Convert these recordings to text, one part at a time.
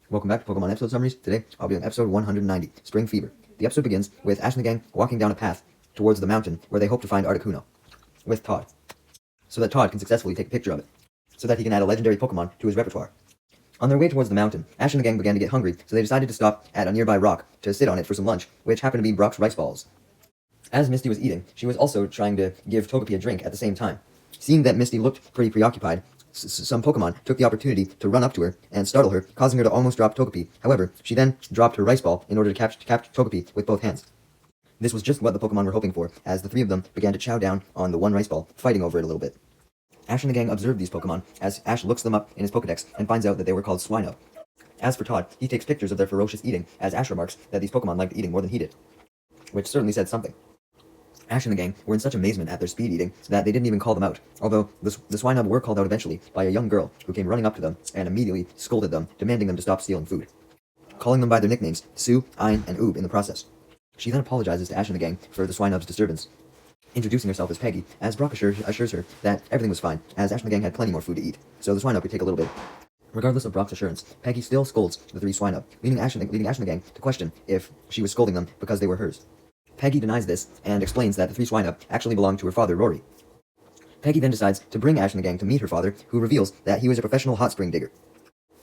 Welcome back to Pokemon episode summaries. Today, I'll be on episode 190, Spring Fever. The episode begins with Ash and the gang walking down a path towards the mountain where they hope to find Articuno with Todd, so that Todd can successfully take a picture of it, so that he can add a legendary Pokemon to his repertoire. On their way towards the mountain, Ash and the gang began to get hungry, so they decided to stop at a nearby rock to sit on it for some lunch, which happened to be Brock's rice balls. As Misty was eating, she was also trying to give Togepi a drink at the same time. Seeing that Misty looked pretty preoccupied, some Pokemon took the opportunity to run up to her and startle her, causing her to almost drop Togepi. However, she then dropped her rice ball in order to catch Togepi with both hands. This was just what the Pokemon were hoping for, as the three of them began to chow down on the one rice ball, fighting over it a little bit. Ash and the gang observed these Pokemon as Ash looks them up in his Pokedex and finds out that they were called Swinub. As for Todd, he takes pictures of their ferocious eating, as Ash remarks that these Pokemon liked eating more than he did, which certainly said something. Ash and the gang were in such amazement at their speed eating that they didn't even call them out, although the Swinub were called out eventually by a young girl who came running up to them and immediately scolded them, demanding them to stop stealing food, calling them by their nicknames, Sue, Ein, and Oob in the process. She then apologizes to Ash and the gang for the Swinub's disturbance, introducing herself as Peggy, as Brock assures her that everything was fine, as Ash and the gang had plenty more food to eat, so the Swinub could take a little bit. Regardless of Brock's assurance, Peggy still scolds the three Swinub, leading Ash and the gang to question if she was scolding them because they were hers. Peggy denies this and explains that the three Swinub actually belonged to her father, Rory. Peggy then decides to bring Ash and the gang to meet her father, who reveals that he was a professional hot spring digger,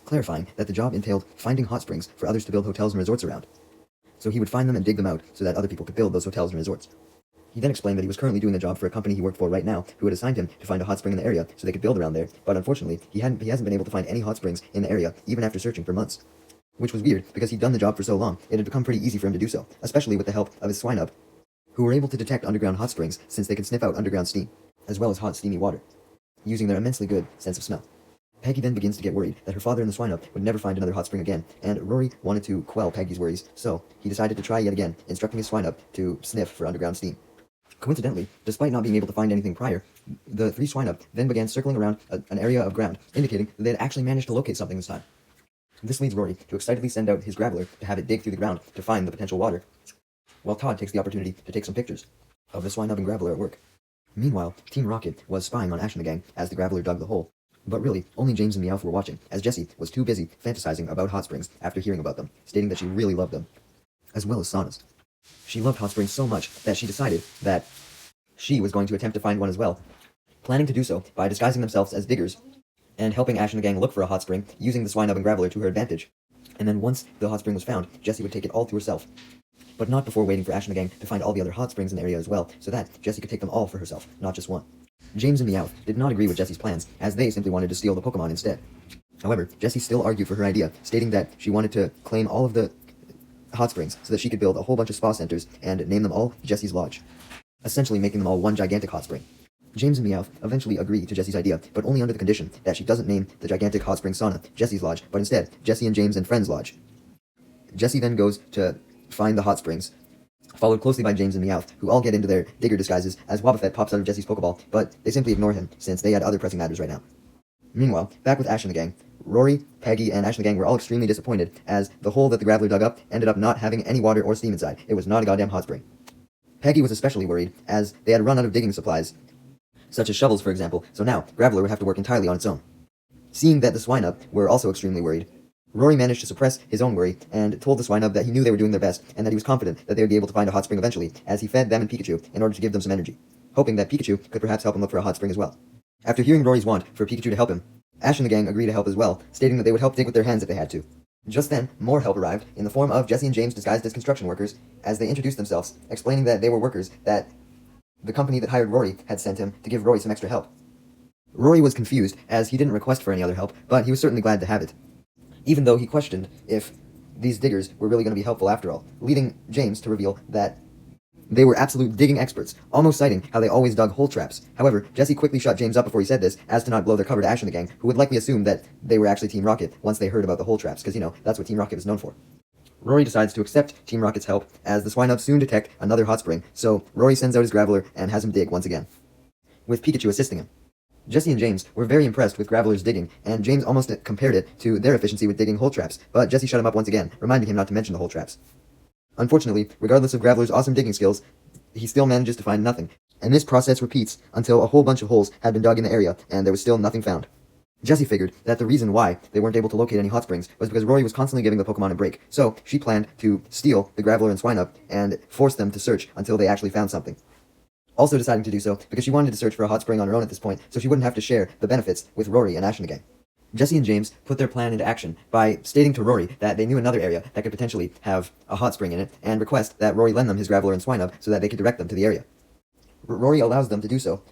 clarifying that the job entailed finding hot springs for others to build hotels and resorts around. So he would find them and dig them out so that other people could build those hotels and resorts. He then explained that he was currently doing the job for a company he worked for right now, who had assigned him to find a hot spring in the area so they could build around there, but unfortunately, he hasn't been able to find any hot springs in the area, even after searching for months. Which was weird, because he'd done the job for so long, it had become pretty easy for him to do so, especially with the help of his Swinub, who were able to detect underground hot springs since they could sniff out underground steam, as well as hot, steamy water, using their immensely good sense of smell. Peggy then begins to get worried that her father and the Swinub would never find another hot spring again, and Rory wanted to quell Peggy's worries, so he decided to try yet again, instructing his Swinub to sniff for underground steam. Coincidentally, despite not being able to find anything prior, the three Swinub then began circling around an area of ground, indicating that they had actually managed to locate something this time. This leads Rory to excitedly send out his Graveler to have it dig through the ground to find the potential water, while Todd takes the opportunity to take some pictures of the Swinub and Graveler at work. Meanwhile, Team Rocket was spying on Ash and the gang as the Graveler dug the hole. But really, only James and Meowth were watching, as Jessie was too busy fantasizing about hot springs after hearing about them, stating that she really loved them, as well as saunas. She loved hot springs so much that she decided that she was going to attempt to find one as well, planning to do so by disguising themselves as diggers and helping Ash and the gang look for a hot spring, using the Swinub and Graveler to her advantage. And then once the hot spring was found, Jessie would take it all to herself, but not before waiting for Ash and the gang to find all the other hot springs in the area as well, so that Jessie could take them all for herself, not just one. James and Meowth did not agree with Jessie's plans, as they simply wanted to steal the Pokemon instead. However, Jessie still argued for her idea, stating that she wanted to claim all of the hot springs so that she could build a whole bunch of spa centers and name them all Jessie's Lodge, essentially making them all one gigantic hot spring. James and Meowth eventually agree to Jessie's idea, but only under the condition that she doesn't name the gigantic hot spring sauna Jessie's Lodge, but instead Jessie and James and Friends Lodge. Jessie then goes to find the hot springs, followed closely by James and Meowth, who all get into their digger disguises as Wobbuffet pops out of Jessie's Pokeball, but they simply ignore him, since they had other pressing matters right now. Meanwhile, back with Ash and the gang, Rory, Peggy, and Ash and the gang were all extremely disappointed, as the hole that the Graveler dug up ended up not having any water or steam inside. It was not a goddamn hot spring. Peggy was especially worried, as they had run out of digging supplies, such as shovels for example, so now Graveler would have to work entirely on its own. Seeing that the Swinub were also extremely worried, Rory managed to suppress his own worry and told the Swinub that he knew they were doing their best and that he was confident that they would be able to find a hot spring eventually, as he fed them and Pikachu in order to give them some energy, hoping that Pikachu could perhaps help him look for a hot spring as well. After hearing Rory's want for Pikachu to help him, Ash and the gang agreed to help as well, stating that they would help dig with their hands if they had to. Just then, more help arrived in the form of Jessie and James disguised as construction workers, as they introduced themselves, explaining that they were workers that the company that hired Rory had sent him to give Rory some extra help. Rory was confused, as he didn't request for any other help, but he was certainly glad to have it, even though he questioned if these diggers were really going to be helpful after all, leading James to reveal that they were absolute digging experts, almost citing how they always dug hole traps. However, Jessie quickly shut James up before he said this, as to not blow their cover to Ash and the gang, who would likely assume that they were actually Team Rocket once they heard about the hole traps, because, that's what Team Rocket was known for. Rory decides to accept Team Rocket's help, as the Swinub soon detect another hot spring, so Rory sends out his Graveler and has him dig once again, with Pikachu assisting him. Jessie and James were very impressed with Graveler's digging, and James almost compared it to their efficiency with digging hole traps, but Jessie shut him up once again, reminding him not to mention the hole traps. Unfortunately, regardless of Graveler's awesome digging skills, he still manages to find nothing, and this process repeats until a whole bunch of holes had been dug in the area, and there was still nothing found. Jessie figured that the reason why they weren't able to locate any hot springs was because Rory was constantly giving the Pokemon a break, so she planned to steal the Graveler and Swinub and force them to search until they actually found something. Also deciding to do so because she wanted to search for a hot spring on her own at this point, so she wouldn't have to share the benefits with Rory and Ash and the gang. Jessie and James put their plan into action by stating to Rory that they knew another area that could potentially have a hot spring in it, and request that Rory lend them his Graveler and Swinub so that they could direct them to the area. Rory allows them to do so,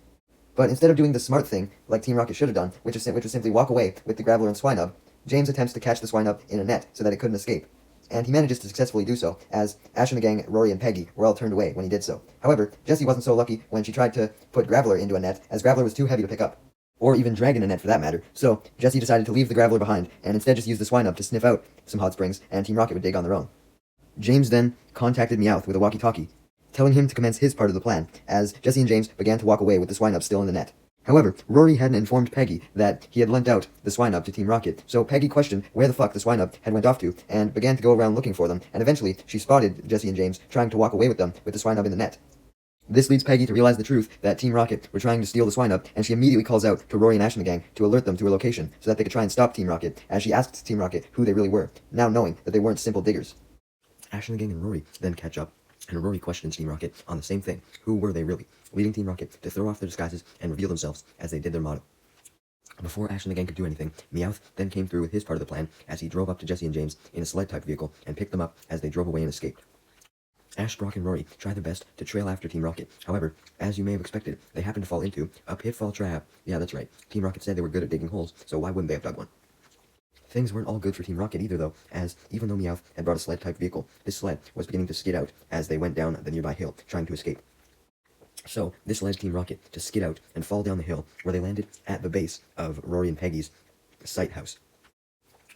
but instead of doing the smart thing, like Team Rocket should have done, which was simply walk away with the Graveler and Swinub, James attempts to catch the Swinub in a net so that it couldn't escape. And he manages to successfully do so, as Ash and the gang, Rory and Peggy, were all turned away when he did so. However, Jessie wasn't so lucky when she tried to put Graveler into a net, as Graveler was too heavy to pick up. Or even drag in a net for that matter, so Jessie decided to leave the Graveler behind, and instead just use the Swinub to sniff out some hot springs, and Team Rocket would dig on their own. James then contacted Meowth with a walkie-talkie, telling him to commence his part of the plan, as Jessie and James began to walk away with the Swinub still in the net. However, Rory hadn't informed Peggy that he had lent out the Swinub to Team Rocket, so Peggy questioned where the fuck the Swinub had went off to, and began to go around looking for them, and eventually she spotted Jessie and James trying to walk away with them with the Swinub in the net. This leads Peggy to realize the truth that Team Rocket were trying to steal the Swinub, and she immediately calls out to Rory and Ash and the gang to alert them to her location so that they could try and stop Team Rocket, as she asks Team Rocket who they really were, now knowing that they weren't simple diggers. Ash and the gang and Rory then catch up, and Rory questions Team Rocket on the same thing, who were they really, leading Team Rocket to throw off their disguises and reveal themselves as they did their motto. Before Ash and the gang could do anything, Meowth then came through with his part of the plan as he drove up to Jessie and James in a sled-type vehicle and picked them up as they drove away and escaped. Ash, Brock, and Rory tried their best to trail after Team Rocket. However, as you may have expected, they happened to fall into a pitfall trap. Yeah, that's right. Team Rocket said they were good at digging holes, so why wouldn't they have dug one? Things weren't all good for Team Rocket either, though, as even though Meowth had brought a sled-type vehicle, this sled was beginning to skid out as they went down the nearby hill, trying to escape. So, this led Team Rocket to skid out and fall down the hill, where they landed at the base of Rory and Peggy's site house.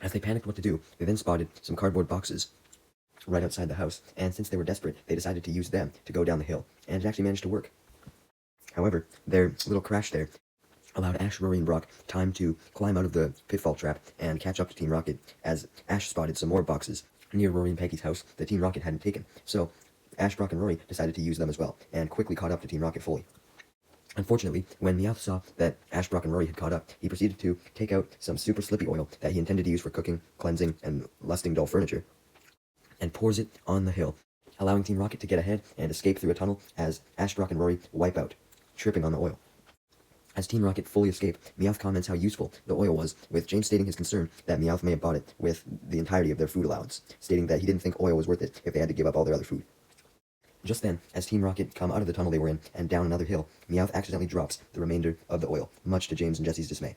As they panicked what to do, they then spotted some cardboard boxes right outside the house, and since they were desperate, they decided to use them to go down the hill, and it actually managed to work. However, their little crash there allowed Ash, Rory, and Brock time to climb out of the pitfall trap and catch up to Team Rocket, as Ash spotted some more boxes near Rory and Peggy's house that Team Rocket hadn't taken. So, Ash, Brock, and Rory decided to use them as well, and quickly caught up to Team Rocket fully. Unfortunately, when Meowth saw that Ash, Brock, and Rory had caught up, he proceeded to take out some super slippy oil that he intended to use for cooking, cleansing, and lusting dull furniture, and pours it on the hill, allowing Team Rocket to get ahead and escape through a tunnel as Ash, Brock, and Rory wipe out, tripping on the oil. As Team Rocket fully escape, Meowth comments how useful the oil was, with James stating his concern that Meowth may have bought it with the entirety of their food allowance, stating that he didn't think oil was worth it if they had to give up all their other food. Just then, as Team Rocket come out of the tunnel they were in and down another hill, Meowth accidentally drops the remainder of the oil, much to James and Jessie's dismay.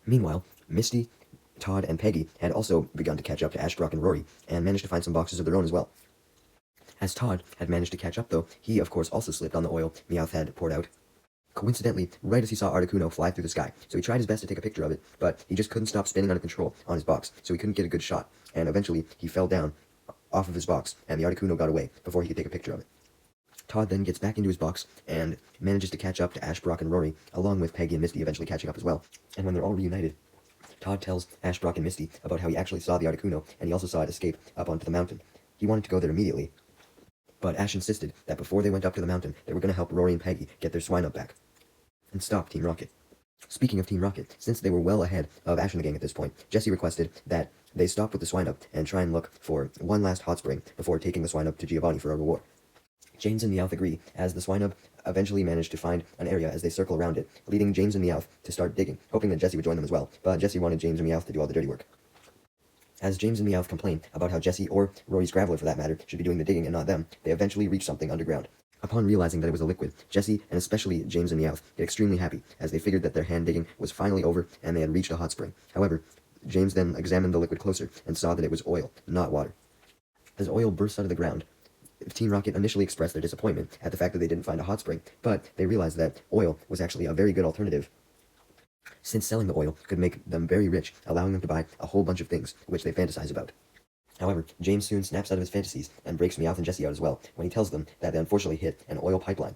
Meanwhile, Misty, Todd, and Peggy had also begun to catch up to Ash, Brock, and Rory, and managed to find some boxes of their own as well. As Todd had managed to catch up, though, he of course also slipped on the oil Meowth had poured out, coincidentally right as he saw Articuno fly through the sky, so he tried his best to take a picture of it, but he just couldn't stop spinning out of control on his box, so he couldn't get a good shot, and eventually he fell down off of his box, and the Articuno got away before he could take a picture of it. Todd then gets back into his box and manages to catch up to Ash, Brock, and Rory, along with Peggy and Misty eventually catching up as well, and when they're all reunited, Todd tells Ash, Brock, and Misty about how he actually saw the Articuno, and he also saw it escape up onto the mountain. He wanted to go there immediately, but Ash insisted that before they went up to the mountain, they were going to help Rory and Peggy get their Swinub back and stop Team Rocket. Speaking of Team Rocket, since they were well ahead of Ash and the gang at this point, Jessie requested that they stop with the Swinub and try and look for one last hot spring before taking the Swinub to Giovanni for a reward. James and Meowth agree, as the Swinub eventually managed to find an area as they circle around it, leading James and Meowth to start digging, hoping that Jessie would join them as well, but Jessie wanted James and Meowth to do all the dirty work. As James and Meowth complain about how Jessie, or Rory's Graveler for that matter, should be doing the digging and not them, they eventually reach something underground. Upon realizing that it was a liquid, Jessie, and especially James and Meowth, get extremely happy, as they figured that their hand digging was finally over and they had reached a hot spring. However, James then examined the liquid closer and saw that it was oil, not water. As oil bursts out of the ground, Team Rocket initially expressed their disappointment at the fact that they didn't find a hot spring, but they realized that oil was actually a very good alternative, since selling the oil could make them very rich, allowing them to buy a whole bunch of things, which they fantasize about. However, James soon snaps out of his fantasies and breaks Meowth and Jessie out as well, when he tells them that they unfortunately hit an oil pipeline,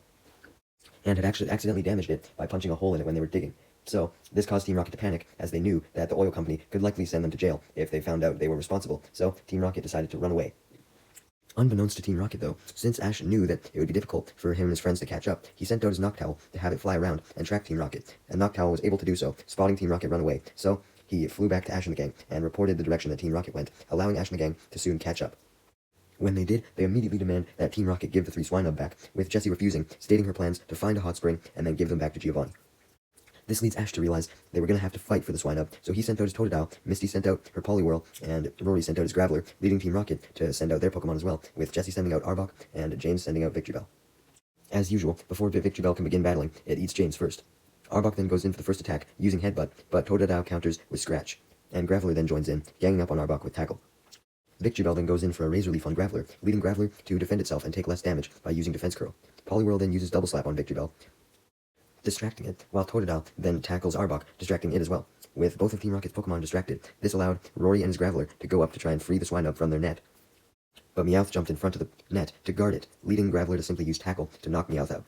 and had actually accidentally damaged it by punching a hole in it when they were digging. So, this caused Team Rocket to panic, as they knew that the oil company could likely send them to jail if they found out they were responsible, so Team Rocket decided to run away. Unbeknownst to Team Rocket, though, since Ash knew that it would be difficult for him and his friends to catch up, he sent out his Noctowl to have it fly around and track Team Rocket, and Noctowl was able to do so, spotting Team Rocket run away. So, he flew back to Ash and the gang and reported the direction that Team Rocket went, allowing Ash and the gang to soon catch up. When they did, they immediately demand that Team Rocket give the 3 Swinub back, with Jessie refusing, stating her plans to find a hot spring and then give them back to Giovanni. This leads Ash to realize they were going to have to fight for the Swinub, so he sent out his Totodile, Misty sent out her Poliwhirl, and Rory sent out his Graveler, leading Team Rocket to send out their Pokemon as well, with Jessie sending out Arbok and James sending out Victreebel. As usual, before Victreebel can begin battling, it eats James first. Arbok then goes in for the first attack, using Headbutt, but Totodile counters with Scratch, and Graveler then joins in, ganging up on Arbok with Tackle. Victreebel then goes in for a Razor Leaf on Graveler, leading Graveler to defend itself and take less damage by using Defense Curl. Poliwhirl then uses Double Slap on Victreebel, distracting it, while Totodile then tackles Arbok, distracting it as well. With both of Team Rocket's Pokemon distracted, this allowed Rory and his Graveler to go up to try and free the Swinub from their net. But Meowth jumped in front of the net to guard it, leading Graveler to simply use Tackle to knock Meowth out,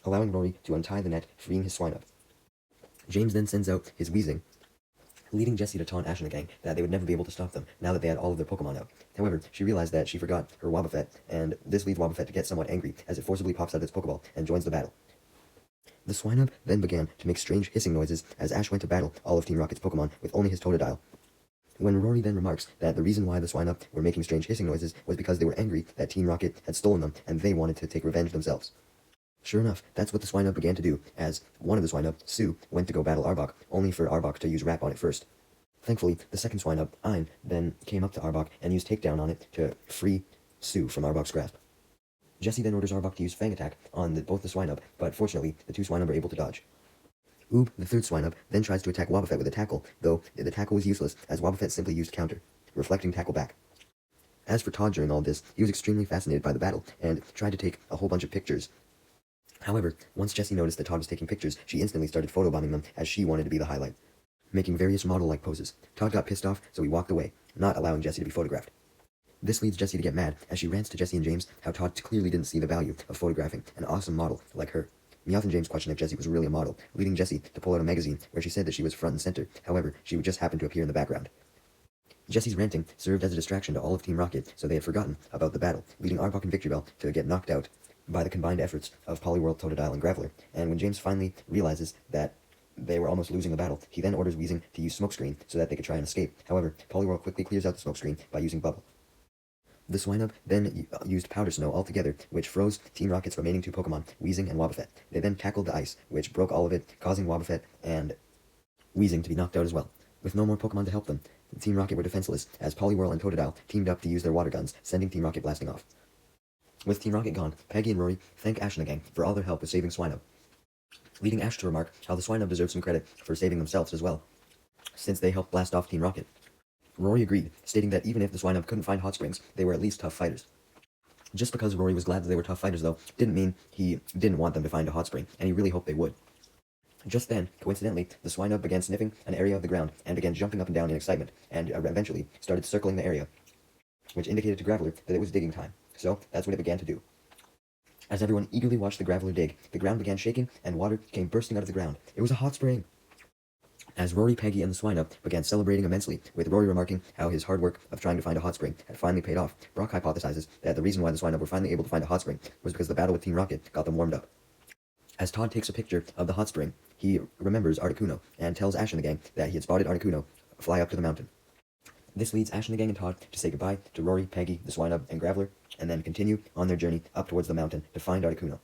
allowing Rory to untie the net, freeing his Swinub. James then sends out his Weezing, leading Jessie to taunt Ash and the gang that they would never be able to stop them now that they had all of their Pokemon out. However, she realized that she forgot her Wobbuffet, and this leads Wobbuffet to get somewhat angry as it forcibly pops out of its Pokeball and joins the battle. The Swinub then began to make strange hissing noises as Ash went to battle all of Team Rocket's Pokemon with only his Totodile. When Rory then remarks that the reason why the Swinub were making strange hissing noises was because they were angry that Team Rocket had stolen them and they wanted to take revenge themselves. Sure enough, that's what the Swinub began to do, as one of the Swinub, Sue, went to go battle Arbok, only for Arbok to use Wrap on it first. Thankfully, the second Swinub, Ein, then came up to Arbok and used Takedown on it to free Sue from Arbok's grasp. Jessie then orders Arbok to use Fang Attack on both the Swinub, but fortunately, the 2 Swinub are able to dodge. Oob, the third Swinub, then tries to attack Wobbuffet with a Tackle, though the Tackle was useless, as Wobbuffet simply used Counter, reflecting Tackle back. As for Todd during all this, he was extremely fascinated by the battle, and tried to take a whole bunch of pictures. However, once Jessie noticed that Todd was taking pictures, she instantly started photobombing them, as she wanted to be the highlight, making various model-like poses. Todd got pissed off, so he walked away, not allowing Jessie to be photographed. This leads Jessie to get mad, as she rants to Jessie and James how Todd clearly didn't see the value of photographing an awesome model like her. Meowth and James questioned if Jessie was really a model, leading Jessie to pull out a magazine where she said that she was front and center, however, she would just happen to appear in the background. Jessie's ranting served as a distraction to all of Team Rocket, so they had forgotten about the battle, leading Arbok and Victreebel to get knocked out by the combined efforts of Poliwhirl, Totodile, and Graveler, and when James finally realizes that they were almost losing the battle, he then orders Weezing to use Smokescreen so that they could try and escape. However, Poliwhirl quickly clears out the Smokescreen by using Bubble. The Swinub then used Powder Snow altogether, which froze Team Rocket's remaining 2 Pokemon, Weezing and Wobbuffet. They then tackled the ice, which broke all of it, causing Wobbuffet and Weezing to be knocked out as well. With no more Pokemon to help them, Team Rocket were defenseless, as Poliwhirl and Totodile teamed up to use their water guns, sending Team Rocket blasting off. With Team Rocket gone, Peggy and Rory thank Ash and the gang for all their help with saving Swinub, leading Ash to remark how the Swinub deserve some credit for saving themselves as well, since they helped blast off Team Rocket. Rory agreed, stating that even if the Swinub couldn't find hot springs, they were at least tough fighters. Just because Rory was glad that they were tough fighters, though, didn't mean he didn't want them to find a hot spring, and he really hoped they would. Just then, coincidentally, the Swinub began sniffing an area of the ground and began jumping up and down in excitement, and eventually started circling the area, which indicated to Graveler that it was digging time. So that's what it began to do. As everyone eagerly watched the Graveler dig, the ground began shaking, and water came bursting out of the ground. It was a hot spring! As Rory, Peggy, and the Swinub began celebrating immensely, with Rory remarking how his hard work of trying to find a hot spring had finally paid off, Brock hypothesizes that the reason why the Swinub were finally able to find a hot spring was because the battle with Team Rocket got them warmed up. As Todd takes a picture of the hot spring, he remembers Articuno, and tells Ash and the gang that he had spotted Articuno fly up to the mountain. This leads Ash and the gang and Todd to say goodbye to Rory, Peggy, the Swinub, and Graveler, and then continue on their journey up towards the mountain to find Articuno.